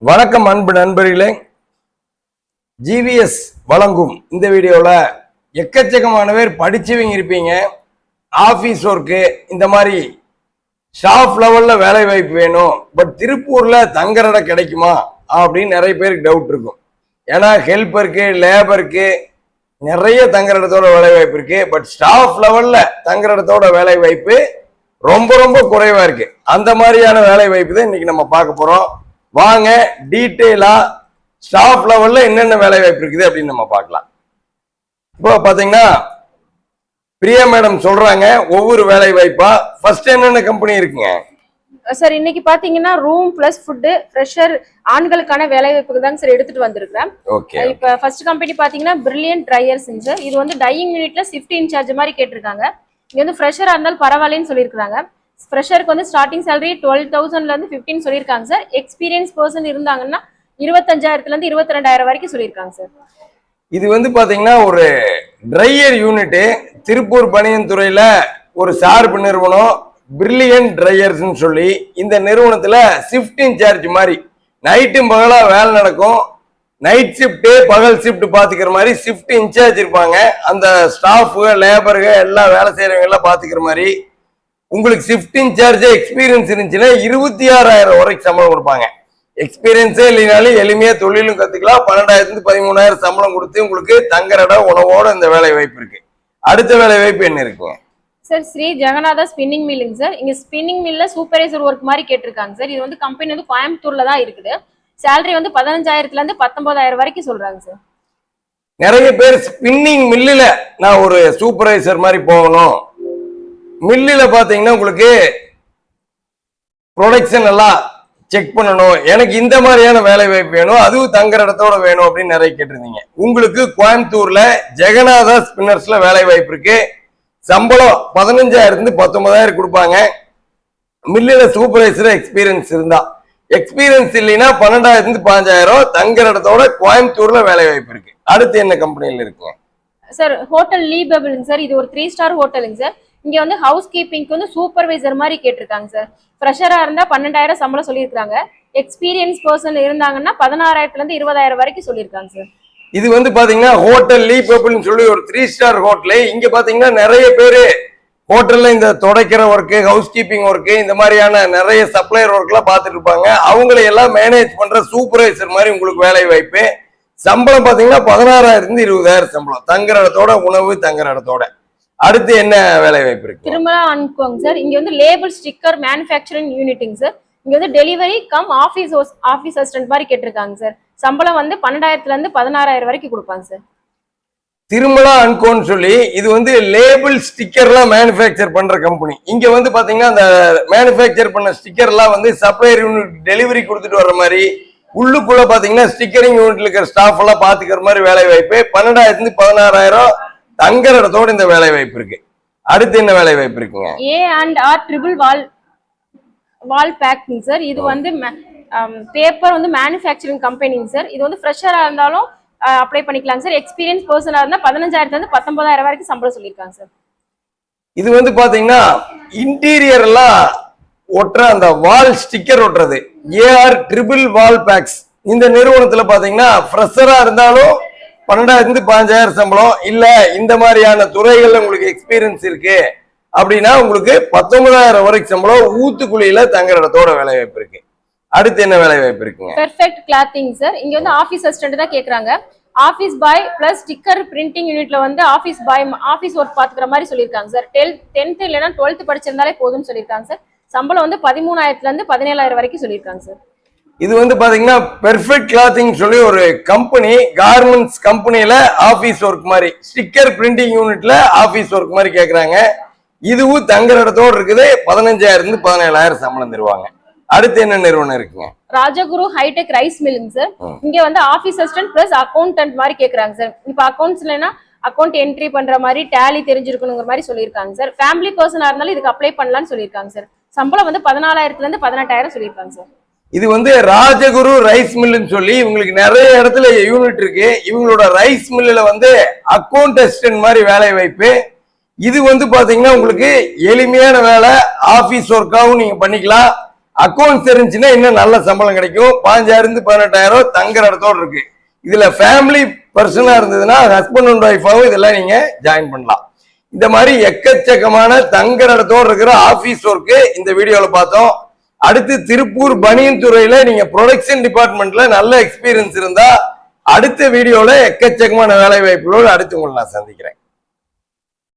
வணக்கம் அன்பு நண்பர்களே. ஜிவிஎஸ் வழங்கும் இந்த வீடியோவில் எக்கச்சக்கமான பேர் படிச்சவங்க இருப்பீங்க. ஆஃபீஸ் ஒர்க்கு இந்த மாதிரி ஸ்டாஃப் லெவலில் வேலை வாய்ப்பு வேணும், பட் திருப்பூரில் தங்குற இடம் கிடைக்குமா அப்படின்னு நிறைய பேருக்கு டவுட் இருக்கும். ஏன்னா ஹெல்ப்பருக்கு லேபருக்கு நிறைய தங்குற இடத்தோட வேலை வாய்ப்பு இருக்கு, பட் ஸ்டாஃப் லெவலில் தங்குற இடத்தோட வேலை வாய்ப்பு ரொம்ப ரொம்ப குறைவா இருக்கு. அந்த மாதிரியான வேலை வாய்ப்பு தான் இன்னைக்கு நம்ம பார்க்க போறோம். வாங்க டீட்டெயிலா ஸ்டாஃப் லெவல்ல என்னென்ன வேலை வாய்ப்பு இருக்குது அப்படின்னு நம்ம பார்க்கலாம். இப்போ பாத்தீங்கன்னா பிரியா மேடம் சொல்றாங்க ஒவ்வொரு வேலை வாய்ப்பா. ஃபர்ஸ்ட் என்னென்ன கம்பெனி இருக்குங்க சார்? இன்னைக்கு பாத்தீங்கன்னா ரூம் பிளஸ் ஃபுட் ஃப்ரெஷர் ஆண்களுக்கான வேலை வாய்ப்புக்கு தான் சார் எடுத்துட்டு வந்திருக்கேன். இப்ப ஃபர்ஸ்ட் கம்பெனி பாத்தீங்கன்னா பிரில்லியன்ட் ட்ரையர்ஸ் சார். இது வந்து டையிங் யூனிட்ல ஷிஃப்ட் இன்சார்ஜ் மாதிரி கேட்டிருக்காங்க. இது வந்து ஃப்ரெஷரா இருந்தாலும் பரவாயில்லன்னு சொல்லியிருக்காங்க. ஃப்ரெஷருக்கு வந்து ஸ்டார்டிங் சேலரி 12,000ல இருந்து 15 சொல்லியிருக்காங்க சார். எக்ஸ்பீரியன்ஸ் பர்சன் இருந்தாங்கன்னா 25,000ல இருந்து 22,000 வரைக்கும் சொல்லியிருக்காங்க சார். இது வந்து பாத்தீங்கன்னா ஒரு ட்ரையர் யூனிட் திருப்பூர் பனியன் துறையில ஒரு சார்பு நிறுவனம் பிரில்லியன்ட் ட்ரையர்ஸ் சொல்லி, இந்த நிறுவனத்துல ஷிஃப்ட் இன்சார்ஜ் மாதிரி நைட்டும் பகலா வேலை நடக்கும். நைட் ஷிஃப்ட் பகல் ஷிஃப்ட் பாத்துக்கிற மாதிரி ஷிஃப்ட் இன்சார்ஜ் இருப்பாங்க. அந்த ஸ்டாஃப் லேபருங்க எல்லாம் வேலை செய்யறவங்க எல்லாம் பாத்துக்கிற மாதிரி. உங்களுக்கு ஷிஃப்ட் இன்சார்ஜ் எக்ஸ்பீரியன்ஸ் இருந்துச்சுன்னா 26,000 வரைக்கும் சம்பளம் கொடுப்பாங்க. எக்ஸ்பீரியன்ஸே இல்லைனாலும் எளிமையா தொழிலும் கத்துக்கலாம். 12,000 13,000 சம்பளம் கொடுத்து உங்களுக்கு தங்குற இடம் உணவோட இந்த வேலை வாய்ப்பு இருக்கு. அடுத்த வேலை வாய்ப்பு என்ன இருக்குங்க சார்? ஸ்ரீ ஜெகநாதா ஸ்பின்னிங் மில்லுங்க சார். இங்க ஸ்பின்னிங் மில்ல சூப்பர்வைசர் ஒர்க் மாதிரி கேட்டிருக்காங்க சார். இது வந்து கம்பெனி வந்து கோயம்புத்தூர்ல தான் இருக்குது. சேலரி வந்து 15,000ல இருந்து 19,000 வரைக்கும் சொல்றாங்க சார். நிறைய பேர் ஸ்பின்னிங் மில்லுல நான் ஒரு சூப்பர்வைசர் மாதிரி போகணும், மில்லில் பார்த்தீங்கன்னா உங்களுக்கு ப்ரொடக்ஷன் எல்லாம் செக் பண்ணணும், எனக்கு இந்த மாதிரியான வேலை வாய்ப்பு வேணும், அதுவும் தங்குற இடத்தோட வேணும் அப்படின்னு நிறைய கேட்டிருந்தீங்க. உங்களுக்கு கோயம்புத்தூர்ல ஜெகநாதா ஸ்பின்னர்ஸ்ல வேலை வாய்ப்பு இருக்கு. சம்பளம் 15,000 19,000 கொடுப்பாங்க. மில்லில் சூப்பர்வைசர் எக்ஸ்பீரியன்ஸ் இருந்தா, எக்ஸ்பீரியன்ஸ் இல்லைன்னா 12,000 15,000 தங்குற இடத்தோட கோயம்புத்தூர்ல வேலை வாய்ப்பு இருக்கு. அடுத்து என்ன கம்பெனியில் இருக்குங்க சார்? Hotel லீபபிள்ங்க sir. இது ஒரு 3 ஸ்டார் ஹோட்டலுங்க சார். இங்க வந்து ஹவுஸ் கீப்பிங்க்கு வந்து சூப்பர்வைசர் மாதிரி கேட்டிருக்காங்க சார். ஃப்ரெஷரா இருந்தா 12,000 சம்பளம் சொல்லியிருக்காங்க. எக்ஸ்பீரியன்ஸ் பர்சன் இருந்தாங்கன்னா 16,000ல இருந்து 20,000 வரைக்கும் சொல்லியிருக்காங்க சார். இது வந்து பாத்தீங்கன்னா ஹோட்டல் லீபபிள்னு சொல்லி ஒரு 3 ஸ்டார் ஹோட்டல். இங்க பாத்தீங்கன்னா நிறைய பேரு ஹோட்டல்ல இந்த துடைக்கிற ஒர்க்கு, ஹவுஸ் கீப்பிங் ஒர்க்கு, இந்த மாதிரியான நிறைய சப்ளையர் ஒர்க் எல்லாம் பார்த்துட்டு இருப்பாங்க. அவங்களை எல்லாம் மேனேஜ் பண்ற சூப்பர்வைசர் மாதிரி உங்களுக்கு வேலை வாய்ப்பு. சம்பளம் பாத்தீங்கன்னா 16,000 இருந்து 20,000 சம்பளம், தங்குற இடத்தோட உணவு தங்குற இடத்தோட. அடுத்து என்ன வேலை வாய்ப்பு இருக்கு? திருமலா அன்கோங்க சார். இங்க வந்து லேபிள் ஸ்டிக்கர் மேனுஃபேக்சரிங் யூனிட்டுங்க சார். இங்க வந்து டெலிவரி கம் ஆஃபீஸ் அசிஸ்டன்ட் மாதிரி கேட்டிருக்காங்க சார். சம்பளம் வந்து 12,000ல இருந்து 16,000 வரைக்கும் கொடுப்பாங்க சார். திருமலா அன்கோன்னு சொல்லி இது வந்து லேபிள் ஸ்டிக்கர்லாம் மேனுஃபேக்சர் பண்ற கம்பெனி. இங்க வந்து பாத்தீங்கன்னா அந்த மேனுஃபேக்சர் பண்ண ஸ்டிக்கர்லாம் வந்து சப்ளையர் யூனிட் டெலிவரி கொடுத்துட்டு வர்ற மாதிரி, உள்ளுக்குள்ள பாத்தீங்கன்னா ஸ்டிக்கரிங் யூனிட்ல இருக்கிற ஸ்டாஃப் எல்லாம் பாத்துக்கிற மாதிரி வேலை வாய்ப்பு. 12,000 16,000 தங்குற இடத்தோட இந்த வேலை வாய்ப்பு இருக்கு. அடுத்து என்ன வேலை வாய்ப்பு இருக்குங்க? A&R ட்ரிபிள் வால் பேக்கிங் சார். இது வந்து பேப்பர் வந்து மேனுஃபேக்சரிங் கம்பெனிங்க சார். இது வந்து ஃப்ரெஷரா இருந்தாலும் அப்ளை பண்ணிக்கலாம் சார். எக்ஸ்பீரியன்ஸ் பர்சனா இருந்தா 15,000ல இருந்து 19,000 வரைக்கும் சம்பளம் சொல்லியிருக்காங்க சார். இது வந்து பாத்தீங்கன்னா இன்டீரியர் எல்லாம் ஒட்டுற அந்த வால் ஸ்டிக்கர் ஒட்டுறது AR ட்ரிபிள் வால் பேக்ஸ். இந்த நிறுவனத்துல பாத்தீங்கன்னா ஃப்ரெஷரா இருந்தாலும் 12,000 15,000 சம்பளம். இல்ல இந்த மாதிரியான துறைகள்ல உங்களுக்கு எக்ஸ்பீரியன்ஸ் இருக்கு அப்படின்னா உங்களுக்கு 19,000 வரைக்கும் சம்பளம். ஊத்துக்குழியில தங்குற இடத்தோட வேலை வாய்ப்பு இருக்கு. அடுத்து என்ன வேலை வாய்ப்பு இருக்குங்க? Perfect clothing sir. இங்க வந்து ஆபீஸ் அசிஸ்டன்ட் தான் கேக்குறாங்க. Office boy plus sticker printing யூனிட்ல வந்து ஆபீஸ் பாய் ஆபீஸ் ஒர்க் பாத்துக்கிற மாதிரி சொல்லியிருக்காங்க சார். 10th இல்லைன்னா 12th படிச்சிருந்தாலே போதும்னு சொல்லியிருக்காங்க சார். சம்பளம் வந்து 13,000ல இருந்து 17,000 வரைக்கும் சொல்லியிருக்காங்க சார். இது வந்து பாத்தீங்கன்னா பெர்ஃபெக்ட் கிளாத்திங் சொல்லி ஒரு கம்பெனி, கார்மெண்ட்ஸ் கம்பெனில ஆபீஸ் ஒர்க் மாதிரி ஸ்டிக்கர் பிரிண்டிங் யூனிட்ல ஆபீஸ் ஒர்க் மாதிரி கேக்குறாங்க. இதுவும் தங்குற இடத்தோடு இருக்குது. 15,000 இருந்து 17,000 சம்பளம் தருவாங்க. அடுத்து என்ன நிறுவனம் இருக்குங்க? ராஜகுரு ஹைடெக் ரைஸ் மில்லுங்க சார். இங்க வந்து ஆபீஸ் அசிஸ்டன்ட் பிளஸ் அக்கௌண்டன்ட் மாதிரி கேக்குறாங்க சார். இப்ப அக்கௌண்ட்ஸ்லனா அக்கௌண்ட் என்ட்ரி பண்ற மாதிரி டேலி தெரிஞ்சிருக்கணுங்கிற மாதிரி சொல்லியிருக்காங்க சார். ஃபேமிலி பர்சனா இருந்தாலும் இதுக்கு அப்ளை பண்ணலாம்னு சொல்லியிருக்காங்க சார். சம்பளம் வந்து 14,000ல இருந்து 18,000 சொல்லியிருக்காங்க சார். இது வந்து ராஜகுரு ரைஸ் மில்லுன்னு சொல்லி இவங்களுக்கு நிறைய இடத்துல யூனிட் இருக்கு. இவங்களோட ரைஸ் மில்லுல வந்து அக்கௌண்ட் அசிஸ்டன்ட் மாதிரி வேலை வாய்ப்பு. இது வந்து பாத்தீங்கன்னா உங்களுக்கு எளிமையான வேலை, ஆபீஸ் ஒர்க்காவும் நீங்க பண்ணிக்கலாம். அக்கௌண்ட்ஸ் தெரிஞ்சுன்னா இன்னும் நல்ல சம்பளம் கிடைக்கும். 15,000 18,000 தங்குற இடத்தோட இருக்கு. இதுல ஃபேமிலி பர்சனா இருந்ததுன்னா ஹஸ்பண்ட் அண்ட் ஒய்ஃபாவும் இதெல்லாம் நீங்க ஜாயின் பண்ணலாம். இந்த மாதிரி எக்கச்சக்கமான தங்குற இடத்தோட இருக்கிற ஆபீஸ் ஒர்க்கு இந்த வீடியோல பார்த்தோம். அடுத்து திருப்பூர் பனியன் துறையில நீங்க ப்ரொடக்ஷன் டிபார்ட்மெண்ட்ல நல்ல எக்ஸ்பீரியன்ஸ் இருந்தா அடுத்த வீடியோல எக்கச்சக்கமான வேலை வாய்ப்புகளோடு அடுத்து உங்களை நான் சந்திக்கிறேன்.